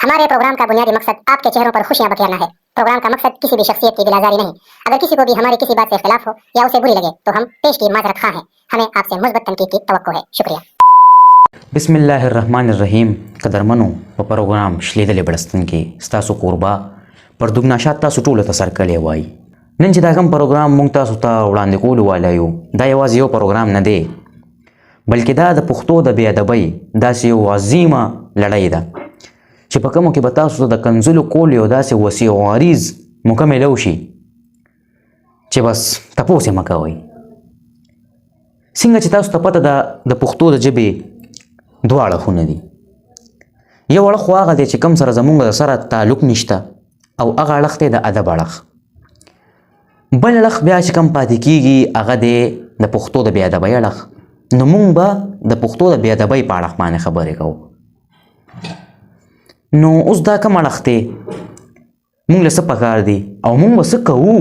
हमारे प्रोग्राम का बुनियादी मकसद आपके चेहरों पर खुशियां बखेरना है। प्रोग्राम का मकसद किसी भी शख्सियत की दिलाजारी नहीं। अगर किसी को भी हमारी किसी बात से इख्तिलाफ हो या उसे बुरी लगे तो हम पेश की माजरत खां हैं। हमें आपसे मुस्बत तनकीद की तवक्को है। शुक्रिया। बिस्मिल्लाहिर्रहमानिर्रहीम قدرمنو په پروګرام شلیدلې بړستن کې ستاسو کوربه پردوګ نشات تاسو ټول ته سر کړی وای. نن چې دا کوم پروګرام مونږ تاسو ته وړاندې کولو والایو دا یوازې یو پروګرام نه دی بلکې دا د پښتو د بې ادبۍ داسې یو عظیمه لړۍ ده چې په کومو کې به تاسو ته د کنځلو کول یو داسې وسیع و عریض مکمل وشي چې بس تپوس یې مه کوئ. څنګه چې تاسو ته پته ده د پښتو د ژبې دوه اړخونه دي. یو اړخ خو هغه دی چې کوم سره زمونږ سره تعلق نشته او هغه اړخ دی د ادب اړخ. بل اړخ بیا چې کوم پاتې کیږي هغه دی د پښتو د بې ادبۍ اړخ. نو مونږ به د پښتو د بې ادبۍ په اړخ باندې خبرې کوو. نو اوس دا کوم اړخ دی مونږ له څه پکار دي او مونږ به څه کوو.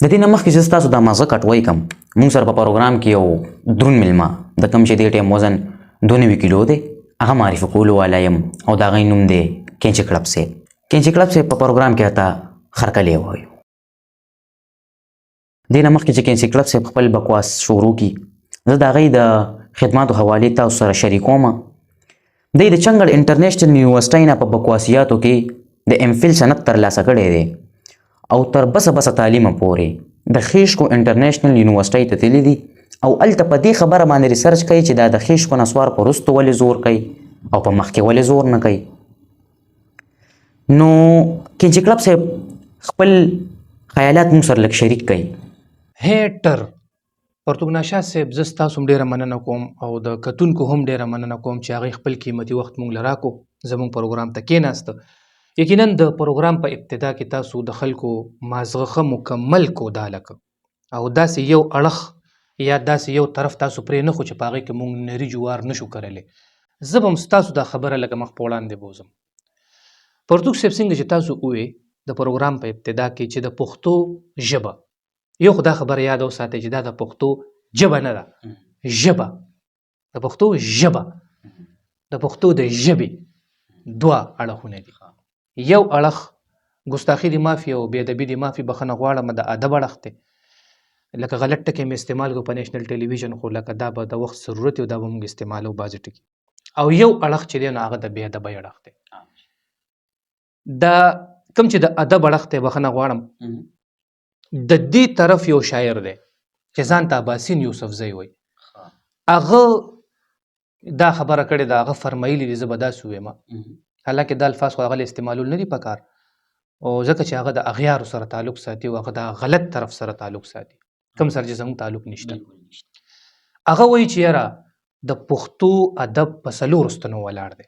د دې نه مخکې چې ستاسو دا مازغه کټوی کم مونږ سره په پروګرام کې یو دروند میلمه د کوم چې دې ټیم وزن 2 کیلو دی هغه معرفي کولو والا یم او د هغې نوم دی کینچي کلب صاحب. کینچي کلب صاحب په پروګرام کې راته خرکلی وایو. دې نه مخکې چې کینچي کلب صاحب خپل بکواس شروع کړي زه د هغې د خدماتو حوالې تاسو سره شریکوم. دی د چنګړ انټرنیشنل یونیورسټۍ نه په بکواسیاتو کې د ام فل سند ترلاسه کړی دی او تر بسه تعلیمه پورې د خیشکو انټرنیشنل یونیورسټۍ ته تللی دي او هلته په دې خبره باندې ریسرچ کوي چې دا د خیشکو نسوار په وروستو ولې زور کوي او په مخکې ولې زور نه کوي. نو کینچي کلب صاحب خپل خیالات موږ سره لږ شریک کوي. هیټر پرتوګناشا صاحب زه ستاسو هم ډېره مننه کوم او د کتونکو هم ډېره مننه کوم چې هغوی خپل قیمتي وخت موږ له راکو زموږ پروګرام ته کېناسته. یقینا د پروګرام په ابتدا کې تاسو د خلکو مازغه مکمل کودا لکه او داسې یو اړخ یا داسې یو طرف تاسو پرې نه خو چې په هغې کې موږ نري جوار نشو کرلی. زه به هم ستاسو دا خبره لکه مخ په وړاندې بوزم. پرتوګ صاحب څنګه چې تاسو ووې د پروګرام په ابتدا کې چې د پښتو ژبه یو خو دا خبره یاد وساتئ چې دا د پښتو ژبه نه ده ژبه د پښتو ژبه د پښتو د ژبې دوه اړخونه دي. یو اړخ ګستاخي د مافي او بې ادبي د مافي بخښنه غواړم د ادب اړخ دی لکه غلط ټکي مې استعمال کړو په نیشنل ټلویزیون خو لکه دا به د وخت ضرورت او دا به موږ استعمالو بعضې ټکي او یو اړخ چې دی نو هغه د بې ادبۍ اړخ دی. دا کوم چې د ادب اړخ دی بخښنه غواړم د دې طرف یو شاعر دی چې ځان ته اباسین یوسفزی وایي هغه دا خبره کړې ده هغه فرمایلي دي زه به داسې ووایم حالانکه دا الفاظ خو هغه له استعمالول نه دي پکار او ځکه چې هغه د اغیارو سره تعلق ساتي او هغه د غلط طرف سره تعلق ساتي کوم سره چې زموږ تعلق نشته. هغه وایي چې یاره د پښتو ادب په 4 ستنو ولاړ دی.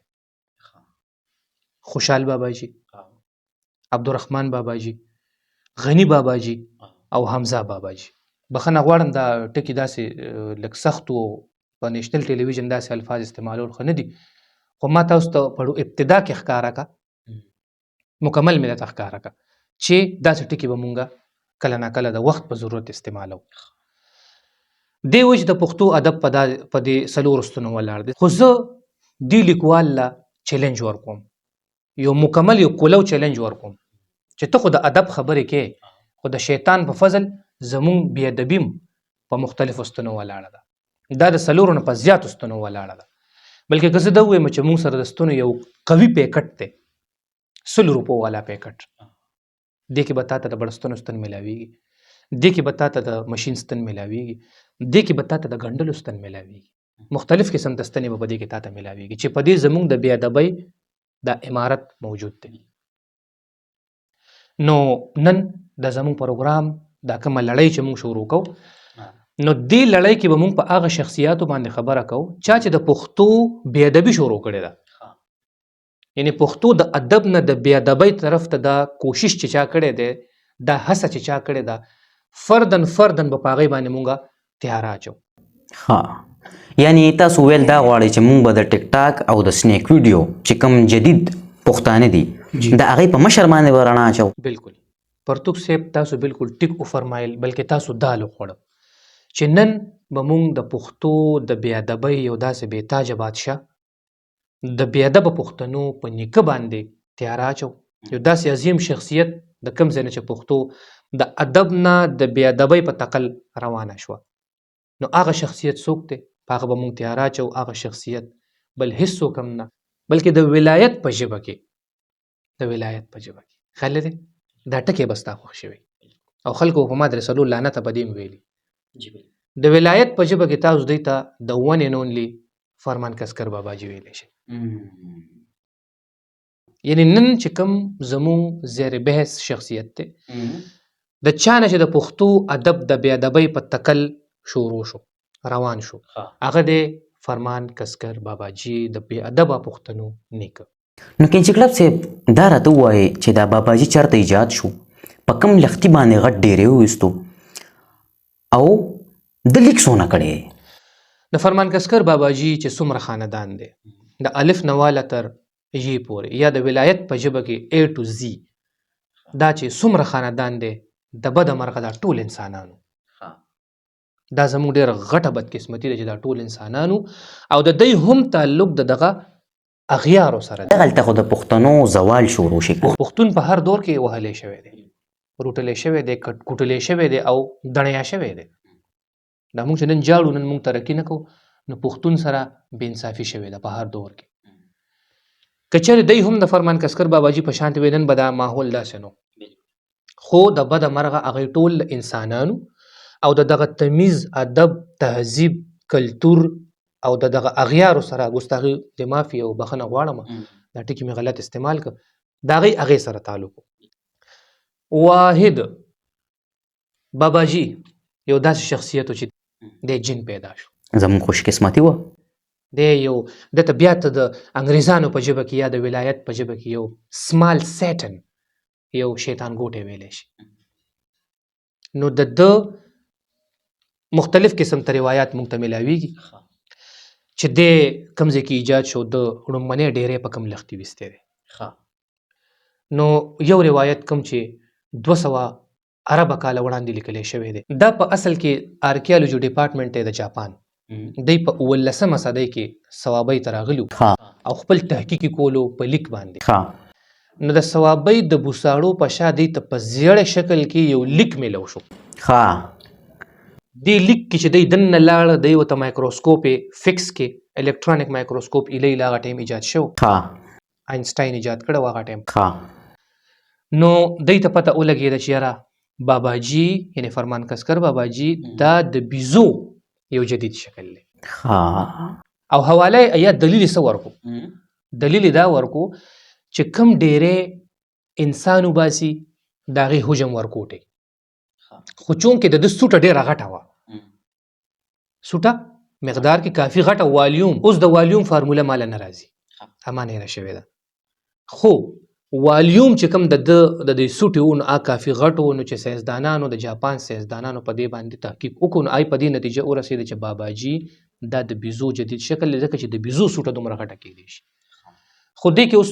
خوشحال باباجي عبدالرحمن باباجي غنی باباجي او حمزه باباجي. بخښنه غواړم دا ټکي داسې لږ سخت و په نیشنل ټلویزیون داسې الفاظ استعمالول ښه نه دي خو ما تاسو ته په ابتدا کې ښکاره کا مکمل مې درته ښکاره کا چې داسې ټکي به مونږ کله ناکله د وخت په ضرورت استعمالو. دی وایي چې د پښتو ادب په دې 4 ستنو ولاړ دی. خو زه دې لیکوال له چیلنج ورکوم یو مکمل یو کولو چیلنج ورکوم چې ته خو د ادب خبرې کې خو د شیطان په فضل زمونږ بې ادبي په مختلفو ستنو ولاړه ده. دا د 4 نه په زیاتو ستنو ولاړه ده. بلکې که زه دا ووایم چې موږ سره د ستنو یو قوي پیکټ دی 100 روپو والا پیکټ دې کې به تا ته د بړستنو ستن میلاویږي دې کې به تا ته د مشین ستن میلاویږي دې کې به تا ته د ګنډلو ستن میلاویږي مختلف قسم د ستنې به په دې کې تا ته میلاویږي چې په دې زموږ د بې ادبۍ دا عمارت موجود دی. نو نن د زموږ پروګرام دا کومه لړۍ چې موږ شروع کوو نو دې لړۍ کې به موږ په هغه شخصیاتو باندې خبره کوو چې د پښتو بې ادبي شروع کړې ده. یعنی پښتو د ادب نه د بې ادبۍ طرف ته دا کوشش چې چا کړی دی دا هڅه چې چا کړې ده فردن به په هغې باندې مونږ تیاره اچو. ها یعنی تاسو ویل دا غواړئ چې مونږ به د ټیک ټاک او د سنیک ویډیو چې کوم جدید پښتانه دي د هغې په مشر باندې به رڼا اچو. بالکل پرتوګ صاحب تاسو بالکل ټیک وفرمایل بلکې تاسو دال وخوړه چې نن به مونږ د پښتو د بې ادبۍ یو داسې بې تاجه بادشاه د بې ادبه پښتنو په نیکه باندې تیاره اچو. یو داسې عظیم شخصیت د کوم ځای نه چې پښتو د ادب نه د بې ادبۍ په تقل روانه شوه، نو هغه شخصیت څوک دی؟ په هغه به موږ تیاره اچو. هغه شخصیت بل هېڅوک هم نه، بلکې د ولایت په ژبه کې، د ولایت په ژبه کې خلک دی. دا ټکی به ستا خوښ شوی او خلکو په ما درسلو لعنته په دې م ویلي. د ولایت په ژبه کې تاسو دوی ته د ون اینډ اونلی فرمان کسکر باباجي ویلی شي. یعنی نن چې کوم زموږ زیر بحث شخصیت دی، د چا نه چې د پښتو ادب د بې ادبۍ په تکل شروع شو، روان شو، هغه دی فرمان کسکر باباجي، د بې ادبه پښتنو نیکه. نو کینچي کلب صاحب دا راته ووایي چې دا باباجي چېرته ایجاد شو، په کوم لښتي باندې غټ ډیرې وویستو او د لیک څونه کړی؟ د فرمان کسکر باباجي چې څومره خاندان دی، د الف نه واله تر ژ پورې، یا د ولایت په ژبه کې A to Z، دا چې څومره خاندان دی د بده مرغه دا ټول انسانانو. دا زموږ ډېره غټه بدقسمتي ده چې دا ټول انسانانو او د دوی هم تعلق د دغه اغیارو سره دی. دغلته خو د پښتنو زوال شروع شي. پښتون په هر دور کې وهلی شوی دی، روټلی شوی دی، کوټلی شوی دی او دڼیا شوی دی. دا موږ چې نن جاړو، نن موږ ترقي نه کوو، نو پښتون سره بې انصافي شوې ده په هر دور کې. که چېرې دی هم د فرمان کسکر باباجي په شانتې وی، نن به دا ماحول داسې نو، خو د بده مرغه هغې ټول انسانانو او د دغه تمیز، ادب، تهذیب، کلتور او د دغه اغیارو سره، ګستاخي د معافي او بخښنه غواړم دا ټکي مې غلط استعمال کړ، د هغې سره تعلق و. واحد باباجي یو داسې شخصیت و چې د جن پیدا شو. زموږ خوش قسمتي وه. دی یو دته بیا ته د انګریزانو په ژبه کې یا د ولایت په ژبه کې یو سمال سیټن، یو شیطان ګوټی ویلی شي. نو د ده مختلف قسم ته روایات موږ ته میلاویږي چې دی کوم ځای کې ایجاد شو، د لومړنۍ ډیرې په کوم لښتي ویستی دی. نو یو روایت کوم چې 200 عربه کاله وړاندې لیکلی شوی دی، دا په اصل کې آرکیالوجي ډپارټمنټ دی د جاپان. دی په 19مه صدۍ کې صوابۍ ته راغلي او خپل تحقیق کولو په لیک باندې. نو د صوابۍ د بوساړو په شا دی ته په زیړې شکل کې یو لیک میلو شو. دی لیک کې چې دی دننه لاړه، دی ورته مایکروسکوپ یې فکس کې، الکترونیک مایکروسکوپ ایلی له هغه ټایم ایجاد شو، آینسټاین ایجاد کړی و هغه ټایم. نو دی ته پته ولګېده چې یاره باباجي یعنې فرمان کسکر باباجي دا د بیزو یو جدید شکل دی. او حواله یا دلیل څه ورکو؟ دلیل دا ورکو چې کوم ډیرې انسان وباسي د هغې حجم ورکوټی، خو چونکې د ده سوټه ډېره غټه وه، سوټه مقدار کې کافي غټه، والیوم، اوس د والیوم فارموله ماله نه راځي، اما نه هېره شوې ده، خو والیوم چې کوم د دې سوټې و نو هغه کافي غټ و. نو چې ساینسدانانو، د جاپان ساینسدانانو په دې باندې تحقیق وکړو، نو په دې نتیجه ورسېده چې باباجي دا د بیزو جدید شکل دی، ځکه چې د بیزو سوټه دومره غټه کېدی شي. خو دې کې اوس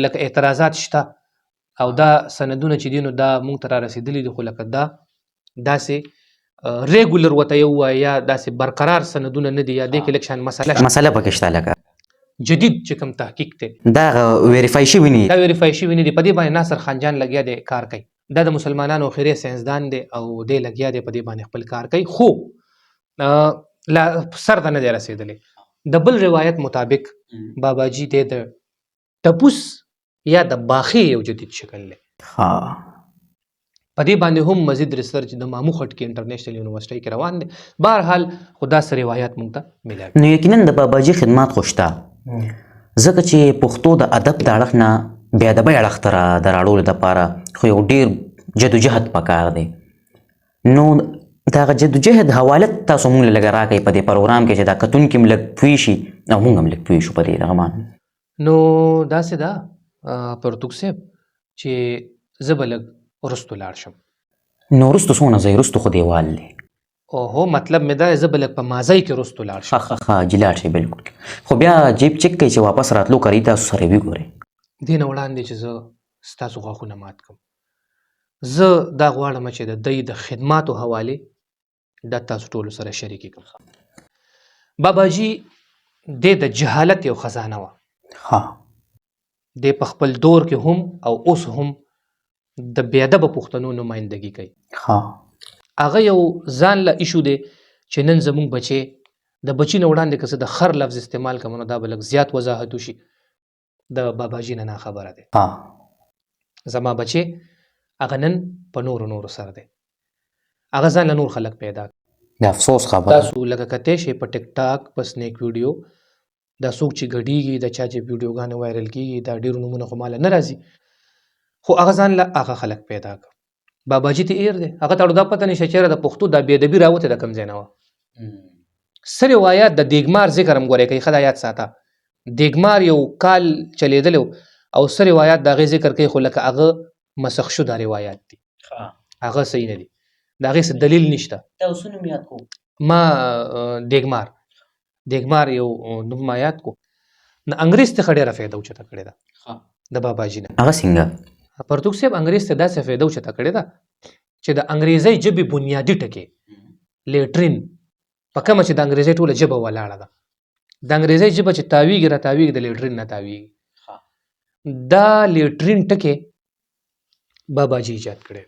لکه اعتراضات شته او دا سندونه چې دي نو دا موږ ته را رسېدلي دي، خو لکه دا داسې ریګولر ورته یې ووایه یا داسې برقرار سندونه نه دي، یا دې کې لږ شان مسله پکې شته. لکه جدید چې کوم تحقیق دی دا ویریفای شوي نه دي، دا ویریفای شوي نه دي. په دې باندې ناصر خانجان لګیا دی کار کوي، دا د مسلمانانو خیریه ساینسدان دی او دی لګیا دی په دې باندې خپل کار کوي، خو لا سر ته نه دی رسېدلی. د بل روایت مطابق باباجي دی د ټپوس یا د باخې یو جدید شکل دی. په دې باندې هم مزید ریسرچ د مامو خټکي انټرنیشنل یونیورسټۍ کې روان دی. بهرحال خو داسې روایات موږ ته میلاوي. نو یقینا د باباجي خدمات خو شته، ځکه چې پښتو د ادب د اړخ نه بې ادبۍ اړخ ته د راوړلو دپاره خو یو ډېر جدوجهد پکار دی. نو د هغه جدوجهد حواله تاسو موږ له لږه راکئ په دې پروګرام کې چې دا کتونکي هم لږ پوه شي او موږ هم لږ پوه شو په دې دغه باندې. نو داسې ده پرتوګ صاحب چې زه به لږ وروستو لاړ شم. نو وروستو څونه ځای؟ وروستو خو دیوال دی. اوهو مطلب مې دا زه به لږ په مازی کې وروستو لاړ شم. ښه جي لاړ شئ بالکل، خو بیا جیب چک کوئ چې واپس راتلو کرئ تاسو سره وي ګورئ. دې نه وړاندې چې زه ستاسو غاښونه مات کړم، زه دا غواړم چې د دوی د خدماتو حوالې دا تاسو ټولو سره شریکې کړم. باباجي د جهالت یو خزانه وه، ها د په خپل دور کې هم او اوس هم د بې ادبه پښتنو نمایندګي کوي. ها هغه یو ځان له ایشو دی چې نن زموږ بچی د بچی نه وړاندې که څه د خر لفظ استعمال کوم نو دا به لږ زیات وضاحت وشي. د باباجي نه خبره دی. ها زما بچی هغه نن په نورو سره دی. هغه ځان له نور خلک پیدا کړي. د افسوس خبره تاسو لکه کتئ شئ په ټیک ټاک په سنیک ویډیو دا څوک چې ګډیږي د چا چې ویډیوګانې وایرل کیږي دا ډېرو نومونه خو ماله نه راځي خو هغه ځان له هغه خلک پیدا کړ. باباجي ته ایر دی هغه ته دا پته نشته چېرې د پښتو دا بې ادبي راوتې د کوم ځای نه وه. څه روایات د دیګمار ذکر هم ګورئ کوي ښه دا یاد ساته. دیګمار یو کال چلیدلی او څه روایات د هغې ذکر کوي خو لکه هغه مسخ شده روایات دي هغه صحیح نه دي د هغې څه دلیل نشته. ما دیګمار یو نوم ما یاد کو نه انګریز څخه ډېره فایده اوچته کړې ده د باباجي نه. هغه څنګه پرتوګ صاحب انګریز ته داسې فایده اوچته کړې ده چې د انګریزۍ ژبې بنیادي ټکي لیټرین په کومه چې د انګریزۍ ټوله ژبه ولاړه ده د انګریزۍ ژبه چې تاویږي را تاویږي د لیټرین نه تاویږي. دا لیټرین ټکي باباجي ایجاد کړی دی.